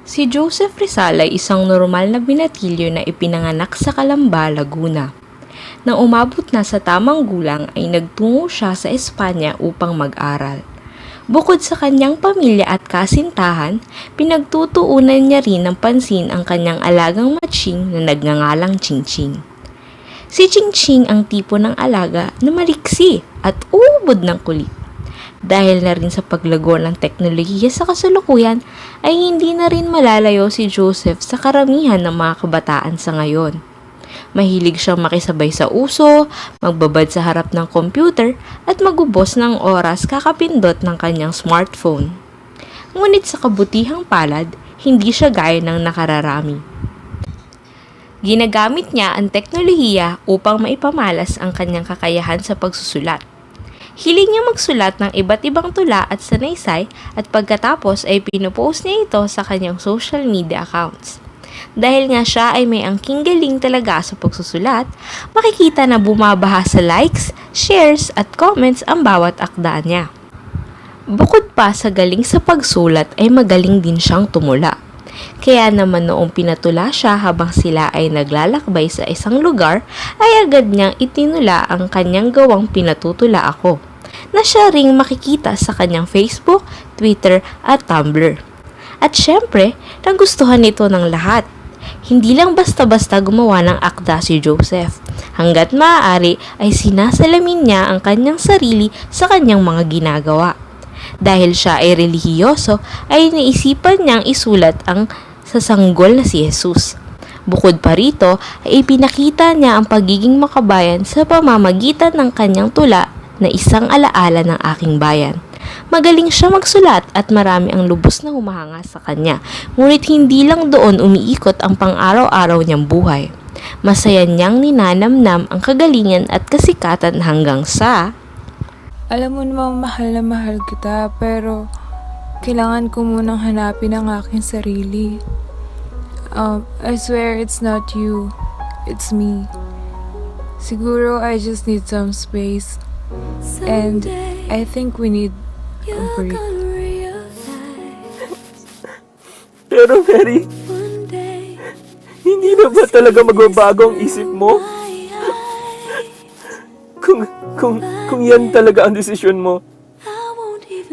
Si Joseph Rizal ay isang normal na binatilyo na ipinanganak sa Calamba, Laguna. Nang umabot na sa tamang gulang ay nagtungo siya sa Espanya upang mag-aral. Bukod sa kanyang pamilya at kasintahan, pinagtutuunan niya rin ng pansin ang kanyang alagang matching na nagngangalang Chingching. Si Chingching ang tipo ng alaga na maliksi at ubod ng kulit. Dahil na rin sa paglago ng teknolohiya sa kasalukuyan, ay hindi na rin malalayo si Joseph sa karamihan ng mga kabataan sa ngayon. Mahilig siyang makisabay sa uso, magbabad sa harap ng computer, at magubos ng oras kakapindot ng kanyang smartphone. Ngunit sa kabutihang palad, hindi siya gaya ng nakararami. Ginagamit niya ang teknolohiya upang maipamalas ang kanyang kakayahan sa pagsusulat. Hiling niya magsulat ng iba't ibang tula at sanaysay at pagkatapos ay pinupost niya ito sa kanyang social media accounts. Dahil nga siya ay may angking galing talaga sa pagsusulat, makikita na bumabaha sa likes, shares at comments ang bawat akda niya. Bukod pa sa galing sa pagsulat ay magaling din siyang tumula. Kaya naman noong pinatula siya habang sila ay naglalakbay sa isang lugar, ay agad niyang itinula ang kanyang gawang pinatutula ako, na siya ring makikita sa kanyang Facebook, Twitter at Tumblr. At syempre, nagustuhan nito ng lahat. Hindi lang basta-basta gumawa ng akda si Joseph. Hanggat maaari ay sinasalamin niya ang kanyang sarili sa kanyang mga ginagawa. Dahil siya ay relihiyoso, ay naisipan niyang isulat ang sasanggol na si Jesus. Bukod pa rito, ay ipinakita niya ang pagiging makabayan sa pamamagitan ng kanyang tula na isang alaala ng aking bayan. Magaling siya magsulat at marami ang lubos na humahanga sa kanya, ngunit hindi lang doon umiikot ang pang-araw-araw niyang buhay. Masaya niyang ninanamnam ang kagalingan at kasikatan hanggang sa Alam mo namang mahal na mahal kita, pero kailangan ko munang hanapin ang aking sarili. I swear it's not you. It's me. Siguro I just need some space. And I think we need a break. Pero Mary, hindi na ba talaga magbabago ang isip mo? Kung yan talaga ang desisyon mo,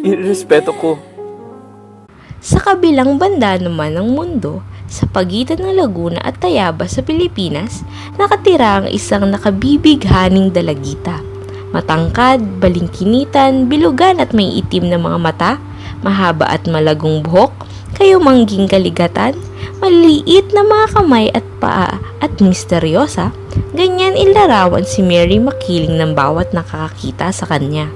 irespeto ko. Sa kabilang banda naman ng mundo, sa pagitan ng Laguna at Tayabas sa Pilipinas, nakatira ang isang nakabibighaning dalagita. Matangkad, balingkinitan, bilugan at may itim na mga mata, mahaba at malagong buhok, kayumangging kaligatan, maliit na mga kamay at paa at misteryosa, ganyan ilarawan si Mary makiling ng bawat nakakakita sa kanya.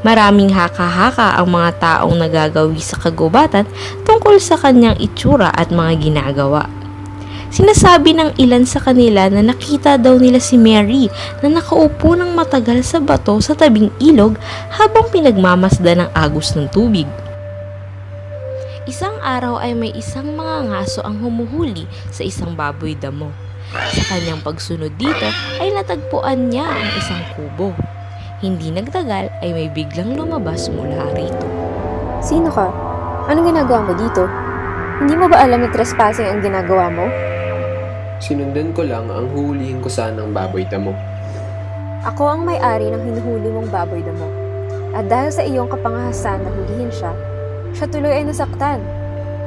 Maraming haka-haka ang mga taong nagagawi sa kagubatan tungkol sa kanyang itsura at mga ginagawa. Sinasabi ng ilan sa kanila na nakita daw nila si Mary na nakaupo ng matagal sa bato sa tabing ilog habang pinagmamasda ng agos ng tubig. Isang araw ay may isang mga ngaso ang humuhuli sa isang baboy damo. Sa kanyang pagsunod dito ay natagpuan niya ang isang kubo. Hindi nagtagal ay may biglang lumabas mula rito. Sino ka? Anong ginagawa mo dito? Hindi mo ba alam na trespassing ang ginagawa mo? Sinundan ko lang ang huhulihin ko sanang baboy damo. Ako ang may-ari ng hinuhuli mong baboy na mo. At dahil sa iyong kapangahasan na hulihin siya tuloy ay nasaktan.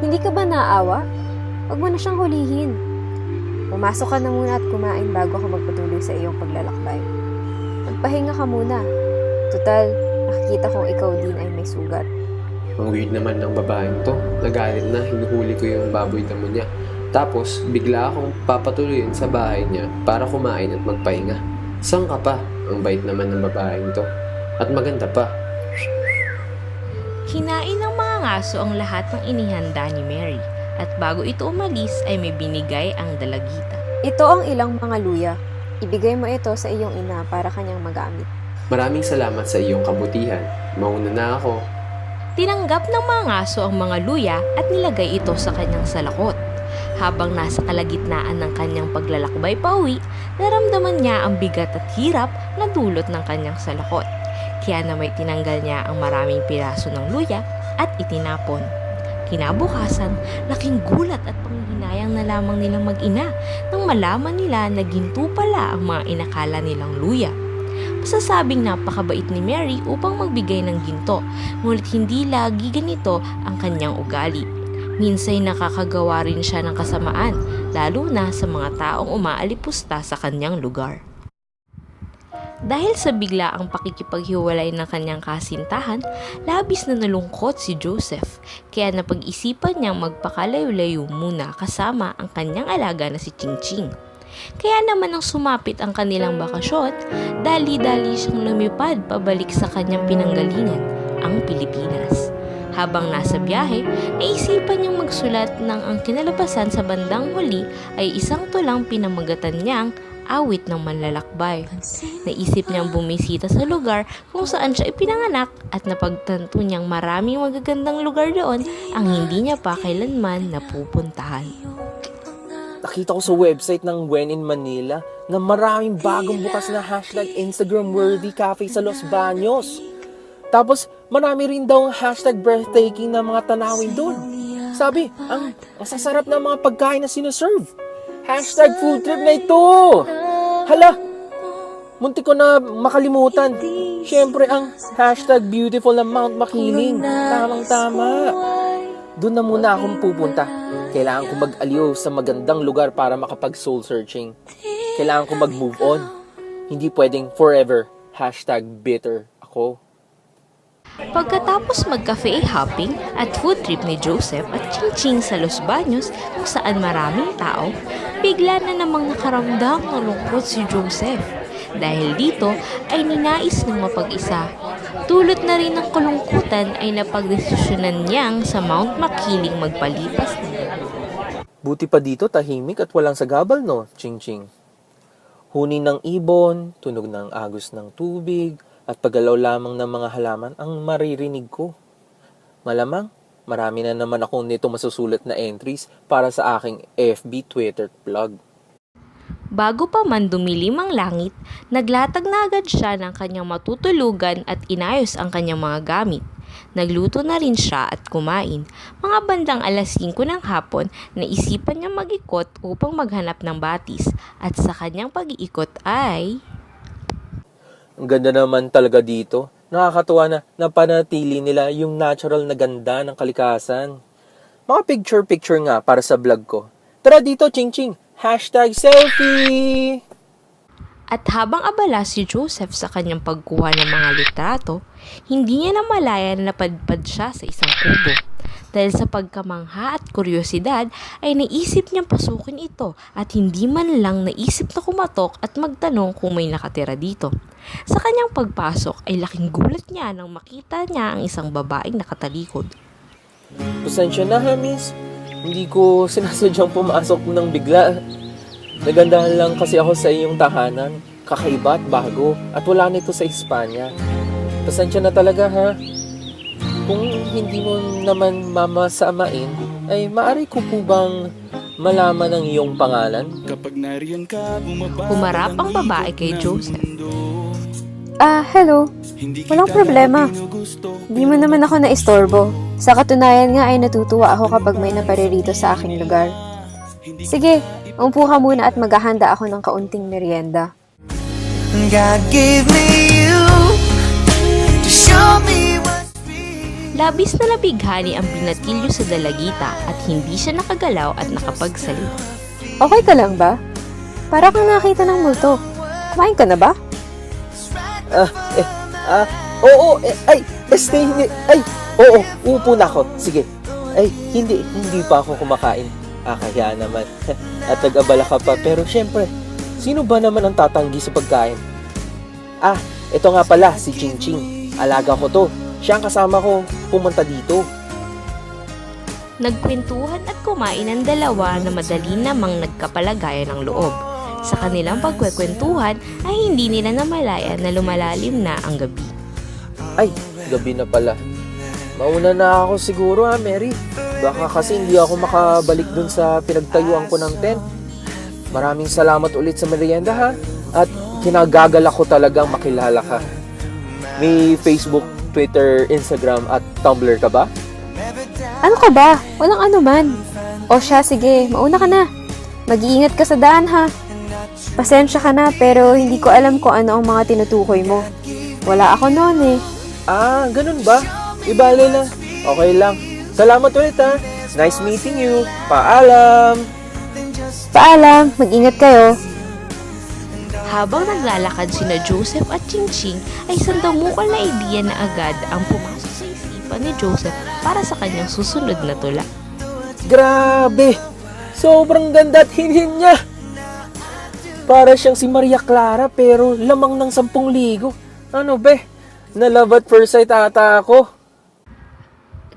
Hindi ka ba naawa? Huwag mo na siyang hulihin. Pumasok ka na muna at kumain bago ka magpatuloy sa iyong paglalakbay. Magpahinga ka muna. Tutal, nakikita kong ikaw din ay may sugat. Ang weird naman ng babaeng to. Nagalit na hinuhuli ko yung baboy damo niya. Tapos, bigla akong papatuloyin sa bahay niya para kumain at magpahinga. Saan ka pa? Ang bait naman ng babaeng to. At maganda pa. Kinain ng mga ngaso ang lahat ng inihanda ni Mary at bago ito umalis ay may binigay ang dalagita. Ito ang ilang mga luya. Ibigay mo ito sa iyong ina para kanyang magamit. Maraming salamat sa iyong kabutihan. Mauna na ako. Tinanggap ng mga ngaso ang mga luya at nilagay ito sa kanyang salakot. Habang nasa kalagitnaan ng kanyang paglalakbay pauwi, naramdaman niya ang bigat at hirap na dulot ng kanyang salakot. Kaya na may tinanggal niya ang maraming piraso ng luya at itinapon. Kinabukasan, laking gulat at panghihinayang na lamang nilang mag-ina nang malaman nila na ginto pala ang mga inakala nilang luya. Masasabing napakabait ni Mary upang magbigay ng ginto, ngunit hindi lagi ganito ang kanyang ugali. Minsay nakakagawa rin siya ng kasamaan, lalo na sa mga taong umaalipusta sa kanyang lugar. Dahil sa biglaang pakikipaghiwalay ng kanyang kasintahan, labis na nalungkot si Joseph, kaya napag-isipan niyang magpakalayo-layo muna kasama ang kanyang alaga na si Ching Ching. Kaya naman nang sumapit ang kanilang bakasyon, dali-dali siyang lumipad pabalik sa kanyang pinanggalingan, ang Pilipinas. Habang nasa biyahe, naisipan niyang magsulat ng ang kinalabasan sa bandang huli ay isang tulang pinamagatan niyang awit ng manlalakbay. Naisip niyang bumisita sa lugar kung saan siya ipinanganak at napagtanto niyang maraming magagandang lugar doon ang hindi niya pa kailanman napupuntahan. Nakita ko sa website ng When in Manila na maraming bagong bukas na #Instagram-worthy cafe sa Los Baños. Tapos, marami rin daw ang #breathtaking na mga tanawin doon. Sabi, ang masasarap na mga pagkain na sinaserve. #food trip na ito! Hala! Muntik ko na makalimutan. Siyempre, ang #beautiful na Mount Makiling. Tamang-tama. Doon na muna akong pupunta. Kailangan ko mag-aliw sa magandang lugar para makapag-soul searching. Kailangan ko mag-move on. Hindi pwedeng forever #bitter ako. Pagkatapos mag-cafe hopping at food trip ni Joseph at Ching Ching sa Los Baños kung saan maraming tao, bigla na namang nakaramdam ng lungkot si Joseph. Dahil dito ay ninais ng mapag-isa. Dulot na rin ng kalungkutan ay napagdesisyonan niyang sa Mount Makiling magpalipas na gabi. Buti pa dito tahimik at walang sagabal, no, Ching Ching? Huni ng ibon, tunog ng agos ng tubig, at paggalaw lamang ng mga halaman ang maririnig ko. Malamang, marami na naman akong nito masusulat na entries para sa aking FB Twitter blog. Bago pa man dumilim ang langit, naglatag na agad siya ng kanyang matutulugan at inayos ang kanyang mga gamit. Nagluto na rin siya at kumain. Mga bandang 5:00 ng hapon, naisipan niya mag-ikot upang maghanap ng batis at sa kanyang pag-iikot ay... Ang ganda naman talaga dito. Nakakatuwa na napanatili nila yung natural na ganda ng kalikasan. Mga picture-picture nga para sa vlog ko. Tara dito, Ching Ching! #selfie! At habang abala si Joseph sa kanyang pagkuha ng mga litrato, hindi niya namalaya na napadpad siya sa isang kubo. Dahil sa pagkamangha at kuryosidad ay naisip niyang pasukin ito at hindi man lang naisip na kumatok at magtanong kung may nakatira dito. Sa kanyang pagpasok ay laking gulat niya nang makita niya ang isang babaeng nakatalikod. Pasensya na ha, miss. Hindi ko sinasadyang pumasok ng bigla. Nagandahan lang kasi ako sa iyong tahanan. Kakaiba at bago at wala nito sa Espanya. Pasensya na talaga ha. Kung hindi mo naman mamasamain, ay maaari ko po bang malaman ang iyong pangalan? Humarap ang babae kay Joseph. Hello. Walang problema. Di mo naman ako naistorbo. Sa katunayan nga ay natutuwa ako kapag may naparirito sa aking lugar. Sige, umupo ka muna at maghahanda ako ng kaunting merienda. God gave me you to show me what's real. Labis na nabighani ang binatilyo sa dalagita at hindi siya nakagalaw at nakapagsalita. Okay ka lang ba? Para kang nakita ng multo. Kumain ka na ba? Oo, upo na ako. Sige. Hindi pa ako kumakain. Kaya naman. At nag-abala ka pa. Pero syempre, sino ba naman ang tatanggi sa pagkain? Ito nga pala, si Ching Ching. Alaga ko to. Siya ang kasama ko pumunta dito. Nagkwentuhan at kumain ang dalawa na madali namang nagkapalagayan ng loob. Sa kanilang pagkwekwentuhan ay hindi nila namalaya na lumalalim na ang gabi. Gabi na pala. Mauna na ako siguro Mary. Baka kasi hindi ako makabalik dun sa pinagtayuan ko ng tent. Maraming salamat ulit sa merienda ha. At kinagagalak ko talagang makilala ka. May Facebook, Twitter, Instagram at Tumblr ka ba? Ano ka ba? Walang anuman. O siya, sige, mauna ka na. Mag-iingat ka sa daan ha. Pasensya ka na pero hindi ko alam kung ano ang mga tinutukoy mo. Wala ako noon eh. Ah, ganun ba? Ibale na. Okay lang. Salamat ulit ha. Nice meeting you. Paalam. Paalam, mag-ingat kayo. Habang naglalakad sina Joseph at Chingching ay sandamukal na idea na agad ang pumasok sa isipan ni Joseph para sa kanyang susunod na tula. Grabe! Sobrang ganda at hinhin niya! Para siyang si Maria Clara pero lamang ng 10,000. Ano be? Na love at first sight ata ako.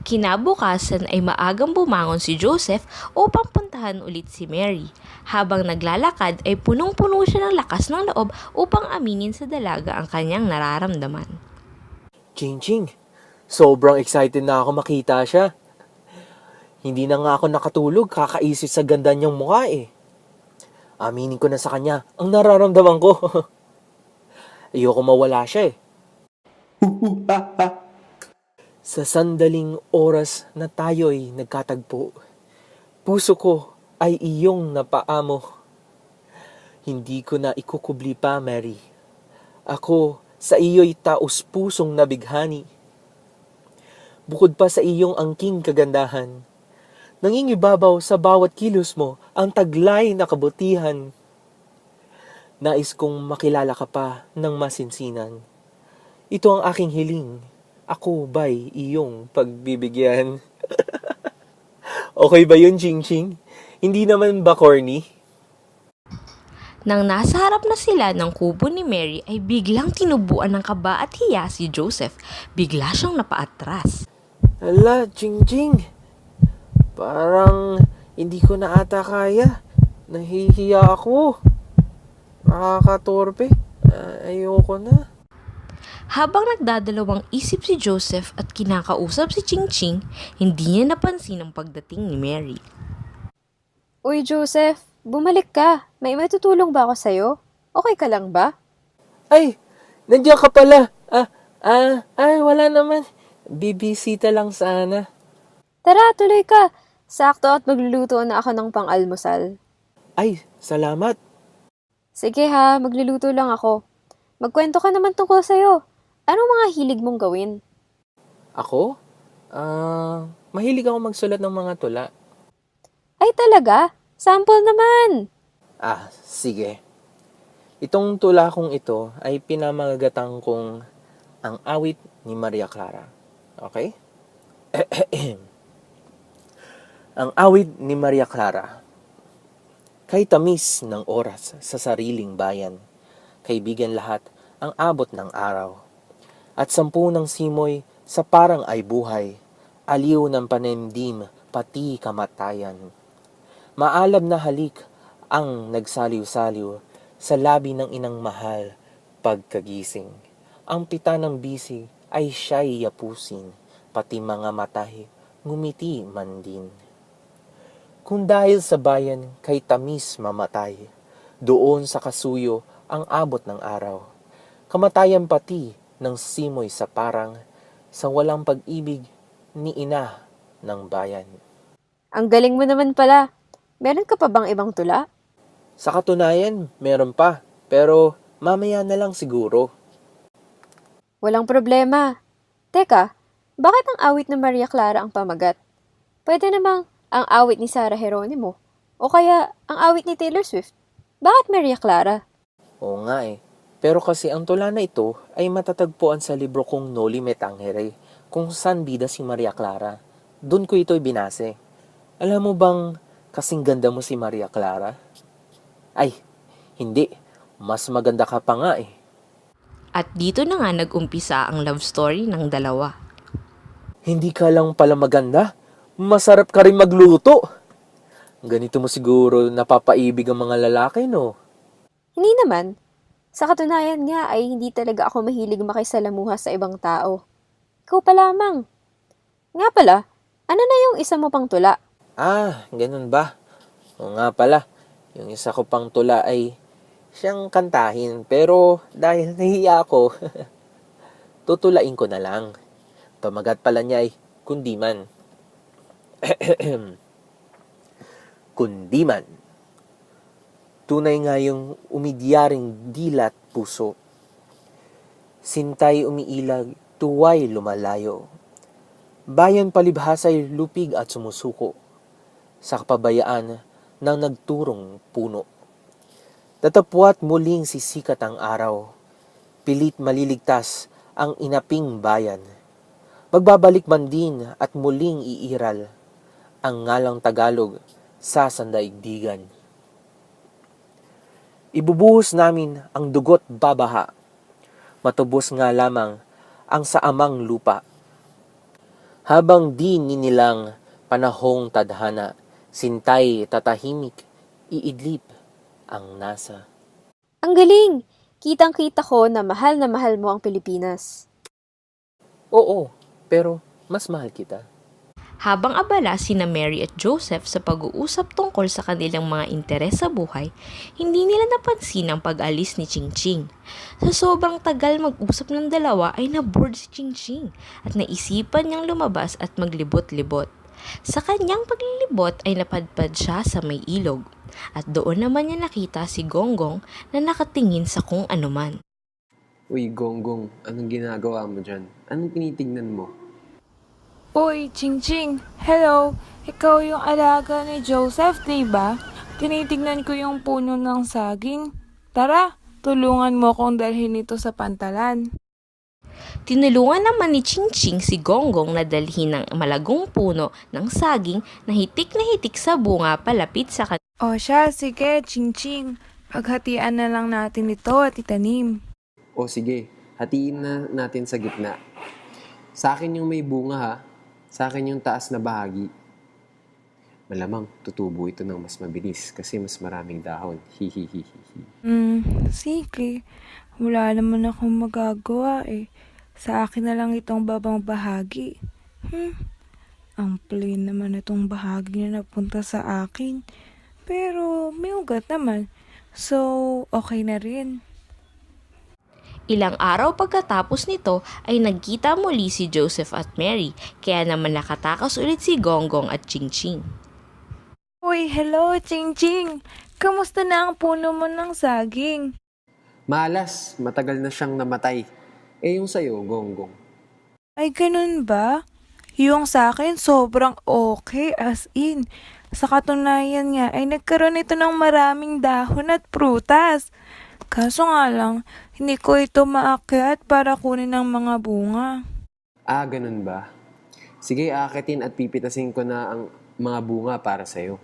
Kinabukasan ay maagang bumangon si Joseph upang puntahan ulit si Mary. Habang naglalakad ay punong-puno siya ng lakas ng loob upang aminin sa dalaga ang kanyang nararamdaman. Ching, sobrang excited na ako makita siya. Hindi na nga ako nakatulog kakaisip sa ganda niyang mukha eh. Aminin ko na sa kanya ang nararamdaman ko. Ayoko mawala siya eh. Sa sandaling oras na tayo'y nagkatagpo, puso ko ay iyong napaamo. Hindi ko na ikukubli pa, Mary. Ako sa iyo'y taos-pusong nabighani. Bukod pa sa iyong angking kagandahan, nangingibabaw sa bawat kilos mo ang taglay na kabutihan. Nais kong makilala ka pa ng masinsinan. Ito ang aking hiling. Ako ba'y iyong pagbibigyan? Okay ba yun, Ching? Hindi naman ba corny? Nang nasa harap na sila ng kubo ni Mary ay biglang tinubuan ng kaba at hiya si Joseph. Bigla siyang napaatras. Hala, Ching. Parang hindi ko na ata kaya. Nahihiya ako. Nakakatorpe. Ayoko na. Habang nagdadalawang isip si Joseph at kinakausap si Chingching, hindi niya napansin ang pagdating ni Mary. Uy, Joseph, bumalik ka. May matutulong ba ako sa'yo? Okay ka lang ba? Ay, nandiyan ka pala. Wala naman. Bibisita lang sana. Tara, tuloy ka. Sakto at magluluto na ako ng pang-almusal. Ay, salamat. Sige ha, magluluto lang ako. Magkwento ka naman tungkol sa'yo. Anong mga hilig mong gawin? Ako? Mahilig ako magsulat ng mga tula. Ay talaga? Sample naman! Sige. Itong tula kong ito ay pinamagagatang kong ang awit ni Maria Clara. Okay? Ang awit ni Maria Clara. Kay tamis ng oras sa sariling bayan, kaibigan lahat ang abot ng araw. At 10 ng simoy sa parang ay buhay, aliw ng panimdim pati kamatayan. Maalab na halik ang nagsaliw-saliw sa labi ng inang mahal pagkagising. Ang pita ng bisig ay siya'y yapusin, pati mga matahi ngumiti man din. Kung dahil sa bayan kay tamis mamatay, doon sa kasuyo ang abot ng araw. Kamatayan pati ng simoy sa parang sa walang pag-ibig ni ina ng bayan. Ang galing mo naman pala. Meron ka pa bang ibang tula? Sa katunayan, meron pa, pero mamaya na lang siguro. Walang problema. Teka, bakit ang awit ng Maria Clara ang pamagat? Pwede namang ang awit ni Sarah Geronimo. O kaya ang awit ni Taylor Swift. Bakit Maria Clara? Oo nga eh. Pero kasi ang tula na ito ay matatagpuan sa libro kong Noli Me Tangere, kung saan bida si Maria Clara. Doon ko ito'y binase. Alam mo bang kasing ganda mo si Maria Clara? Ay, hindi. Mas maganda ka pa nga eh. At dito na nga nag-umpisa ang love story ng dalawa. Hindi ka lang pala maganda. Masarap ka rin magluto. Ganito mo siguro napapaibig ang mga lalaki, no? Hindi naman. Sa katunayan nga ay hindi talaga ako mahilig makisalamuha sa ibang tao. Ikaw pa lamang. Nga pala, ano na yung isa mo pang tula? Ganun ba? O nga pala, yung isa ko pang tula ay siyang kantahin. Pero dahil nahiya ako, tutulain ko na lang. Pamagat pala niya ay kundi man. Kundi man, tunay nga yung umidyaring dilat puso. Sintay umiilag, tuway lumalayo. Bayan palibhasay lupig at sumusuko sa kapabayaan ng nagturong puno. Tatapwat muling sisikat ang araw, pilit maliligtas ang inaping bayan. Magbabalik man din at muling iiral ang ngalang Tagalog sa sandaigdigan. Ibubuhos namin ang dugot babaha, matubos nga lamang ang sa amang lupa. Habang di ninilang panahong tadhana, sintay tatahimik, iidlip ang nasa. Ang galing! Kitang-kita ko na mahal mo ang Pilipinas. Oo, pero mas mahal kita. Habang abala sina Mary at Joseph sa pag-uusap tungkol sa kanilang mga interes sa buhay, hindi nila napansin ang pag-alis ni Ching Ching. Sa sobrang tagal mag-usap ng dalawa ay na-bored si Ching Ching at naisipan niyang lumabas at maglibot-libot. Sa kanyang paglilibot ay napadpad siya sa may ilog at doon naman niya nakita si Gonggong na nakatingin sa kung anuman. Uy, Gonggong, anong ginagawa mo dyan? Anong tinitignan mo? Uy, Ching Ching! Hello! Ikaw yung alaga ni Joseph, diba? Tinitignan ko yung puno ng saging. Tara, tulungan mo akong dalhin ito sa pantalan. Tinulungan naman ni Ching Ching si Gonggong na dalhin ng malagong puno ng saging na hitik sa bunga palapit sa kanya. O siya, sige, Ching Ching. Paghatian na lang natin ito at itanim. O sige, hatiin na natin sa gitna. Sa akin yung may bunga ha. Sa akin yung taas na bahagi. Malamang tutubo ito ng mas mabilis kasi mas maraming dahon. Hihihihihi. Sige. Wala naman akong magagawa eh. Sa akin na lang itong babang bahagi. Ang plain naman itong bahagi na napunta sa akin. Pero may ugat naman. So, okay na rin. Ilang araw pagkatapos nito ay nagkita muli si Joseph at Mary, kaya naman nakatakas ulit si Gonggong at Ching Ching. Uy, hello, Ching Ching! Kamusta na ang puno mo ng saging? Malas, matagal na siyang namatay. Eh yung sa'yo, Gonggong. Ay, ganun ba? Yung sa akin, sobrang okay as in. Sa katunayan nga, ay nagkaroon ito ng maraming dahon at prutas. Kaso nga lang, hindi ko ito maakyat para kunin ang mga bunga. Ah, ganun ba? Sige, akitin at pipitasin ko na ang mga bunga para sa'yo.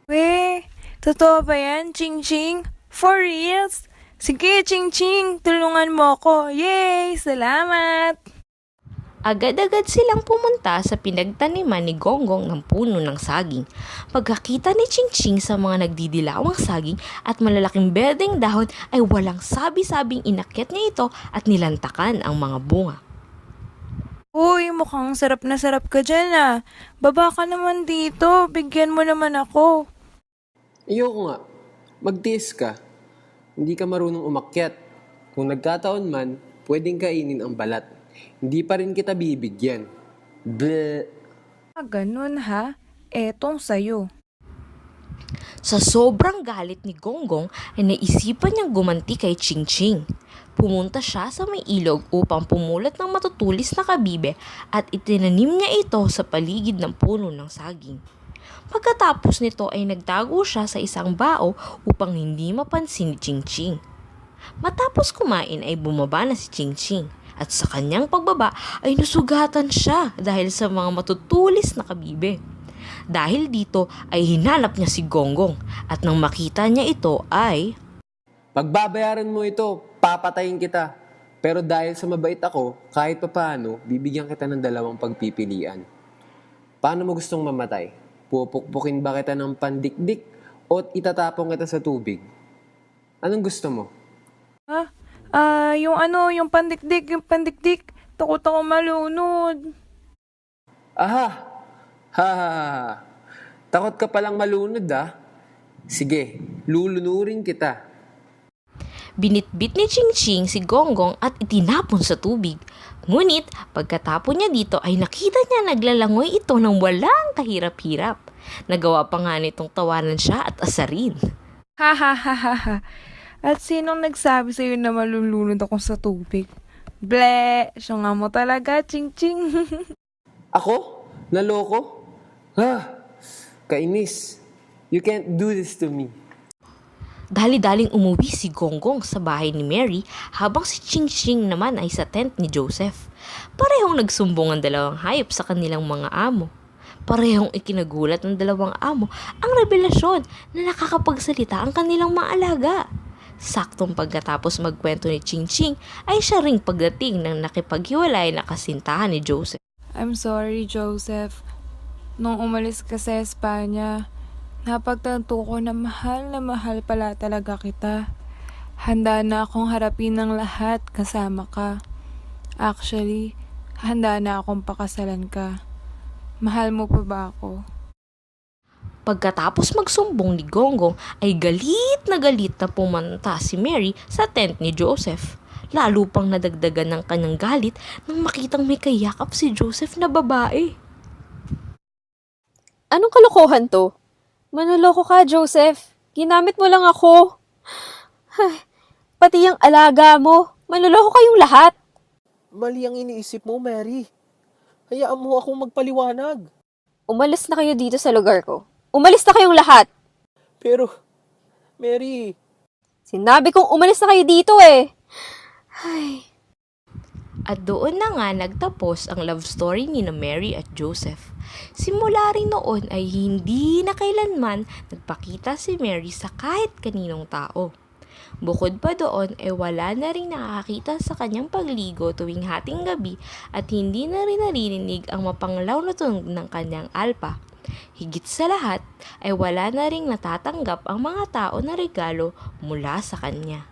Weh, totoo ba yan, Ching Ching? For reals? Sige, Ching Ching, tulungan mo ko. Yay! Salamat! Agad-agad silang pumunta sa pinagtaniman ni Gonggong ng puno ng saging. Pagkakita ni Ching Ching sa mga nagdidilawang saging at malalaking berdeng dahon ay walang sabi-sabing inakyat niya ito at nilantakan ang mga bunga. Uy, mukhang sarap na sarap ka dyan ah. Baba ka naman dito, bigyan mo naman ako. Ayoko nga. Magtiis ka. Hindi ka marunong umakyat. Kung nagkataon man, pwedeng kainin ang balat. Hindi pa rin kita bibigyan. Bleh. Ganun ha? Etong sayo. Sa sobrang galit ni Gonggong ay naisipan niyang gumanti kay Ching Ching. Pumunta siya sa may ilog upang pumulat ng matutulis na kabibe at itinanim niya ito sa paligid ng puno ng saging. Pagkatapos nito ay nagtago siya sa isang bao upang hindi mapansin ni Ching Ching. Matapos kumain ay bumaba na si Ching Ching at sa kanyang pagbaba ay nasugatan siya dahil sa mga matutulis na kabibe. Dahil dito ay hinanap niya si Gonggong at nang makita niya ito ay... Pagbabayaran mo ito, papatayin kita. Pero dahil sa mabait ako, kahit papaano, bibigyan kita ng dalawang pagpipilian. Paano mo gustong mamatay? Pupukpukin ba kita ng pandikdik o itatapon kita sa tubig? Anong gusto mo? Yung pandikdik. Takot ako malunod. Aha! Ha! Takot ka palang malunod ah. Sige, lulunurin kita. Binitbit ni Ching Ching si Gonggong at itinapon sa tubig. Ngunit pagkatapon niya dito ay nakita niya naglalangoy ito ng walang kahirap-hirap. Nagawa pa nga nitong tawanan siya at asarin. Ha ha ha ha ha. At sinong nagsabi sa'yo na malulunod ako sa tubig? Ble! Siya nga mo talaga, Ching Ching. Ako? Naloko? Kainis. You can't do this to me. Dali-daling umuwi si Gonggong sa bahay ni Mary habang si Ching Ching naman ay sa tent ni Joseph. Parehong nagsumbong ang dalawang hayop sa kanilang mga amo. Parehong ikinagulat ng dalawang amo ang revelasyon na nakakapagsalita ang kanilang mga alaga. Saktong pagkatapos magkwento ni Ching Ching ay siya ring pagdating ng nakipaghiwalay na kasintahan ni Joseph. I'm sorry, Joseph. Nung umalis ka sa Espanya, napagtanto ko na mahal pala talaga kita. Handa na akong harapin ng lahat kasama ka. Actually, handa na akong pakasalan ka. Mahal mo pa ba ako? Pagkatapos magsumbong ni Gonggong ay galit na pumunta si Mary sa tent ni Joseph. Lalo pang nadagdagan ng kanyang galit nang makitang may kayakap si Joseph na babae. Anong kalokohan to? Manloloko ka, Joseph. Ginamit mo lang ako. Ay, pati yung alaga mo. Manloloko kayong lahat. Mali ang iniisip mo, Mary. Hayaan mo akong magpaliwanag. Umalis na kayo dito sa lugar ko. Umalis na kayong lahat. Pero, Mary, Sinabi kong umalis na kayo dito eh. Ay, At doon na nga nagtapos ang love story ni na Mary at Joseph. Simula rin noon ay hindi na kailanman nagpakita si Mary sa kahit kaninong tao. Bukod pa doon ay wala na rin nakakita sa kanyang pagligo tuwing hating gabi at hindi na rin naririnig ang mapanglaw na tunog ng kanyang alpa. Higit sa lahat ay wala na ring natatanggap ang mga tao na regalo mula sa kanya.